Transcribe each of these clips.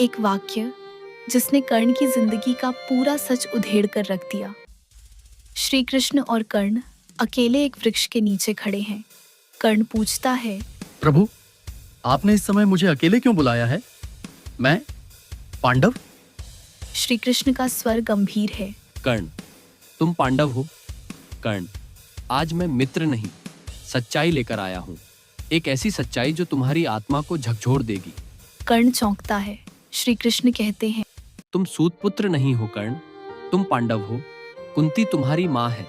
एक वाक्य जिसने कर्ण की जिंदगी का पूरा सच उधेड़ कर रख दिया। श्री कृष्ण और कर्ण अकेले एक वृक्ष के नीचे खड़े हैं। कर्ण पूछता है, प्रभु, आपने इस समय मुझे अकेले क्यों बुलाया है? मैं पांडव? श्री कृष्ण का स्वर गंभीर है। कर्ण, तुम पांडव हो? कर्ण, आज मैं मित्र नहीं, सच्चाई लेकर आया हूँ। एक ऐसी सच्चाई जो तुम्हारी आत्मा को झकझोर देगी। कर्ण चौंकता है। श्री कृष्ण कहते हैं, तुम सूत पुत्र नहीं हो कर्ण, तुम पांडव हो। कुंती तुम्हारी माँ है,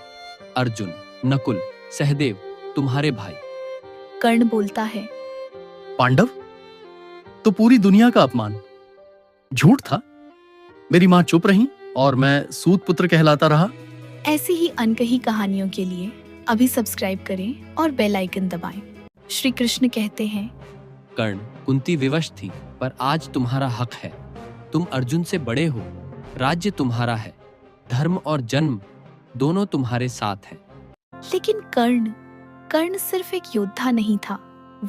अर्जुन, नकुल, सहदेव तुम्हारे भाई। कर्ण बोलता है, पांडव? तो पूरी दुनिया का अपमान झूठ था। मेरी माँ चुप रही और मैं सूत पुत्र कहलाता रहा। ऐसी ही अनकही कहानियों के लिए अभी सब्सक्राइब करें और बेल आइकन दबाएं। श्री कृष्ण कहते हैं, कर्ण, कुंती विवश थी, पर आज तुम्हारा हक है। तुम अर्जुन से बड़े हो, राज्य तुम्हारा है, धर्म और जन्म दोनों तुम्हारे साथ हैं। लेकिन कर्ण सिर्फ एक योद्धा नहीं था,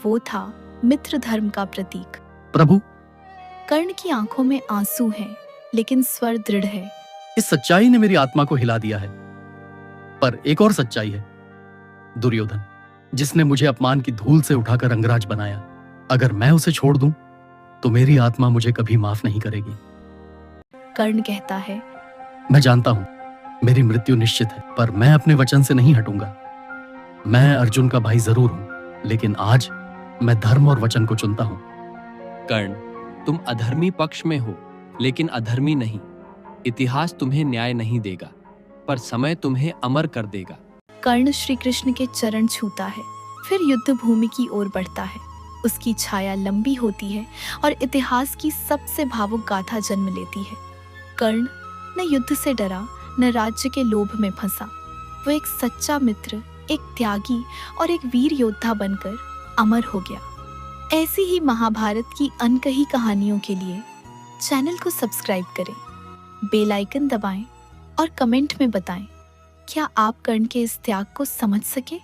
वो था मित्र धर्म का प्रतीक। प्रभु, कर्ण की आंखों में आंसू हैं, लेकिन स्वर दृढ़ है। इस सच्चाई ने मेरी आत्मा को हिला दिया है। पर एक और सच्चाई है, दुर्योधन, जिसने मुझे अपमान की धूल से उठाकर अंगराज बनाया। अगर मैं उसे छोड़ दूं, तो मेरी आत्मा मुझे कभी माफ नहीं करेगी। कर्ण कहता है, मैं जानता हूं मेरी मृत्यु निश्चित है, पर मैं अपने वचन से नहीं हटूंगा। मैं अर्जुन का भाई जरूर हूं, लेकिन आज मैं धर्म और वचन को चुनता हूं। कर्ण, तुम अधर्मी पक्ष में हो, लेकिन अधर्मी नहीं। इतिहास तुम्हें न्याय नहीं देगा, पर समय तुम्हें अमर कर देगा। कर्ण श्री कृष्ण के चरण छूता है, फिर युद्ध भूमि की ओर बढ़ता है। उसकी छाया लंबी होती है और इतिहास की सबसे भावुक गाथा जन्म लेती है। कर्ण न युद्ध से डरा, न राज्य के लोभ में फंसा। वो एक सच्चा मित्र, एक त्यागी और एक वीर योद्धा बनकर अमर हो गया। ऐसी ही महाभारत की अनकही कहानियों के लिए चैनल को सब्सक्राइब करें, बेल आइकन दबाएं और कमेंट में बताएं, क्या आप कर्ण के इस त्याग को समझ सके?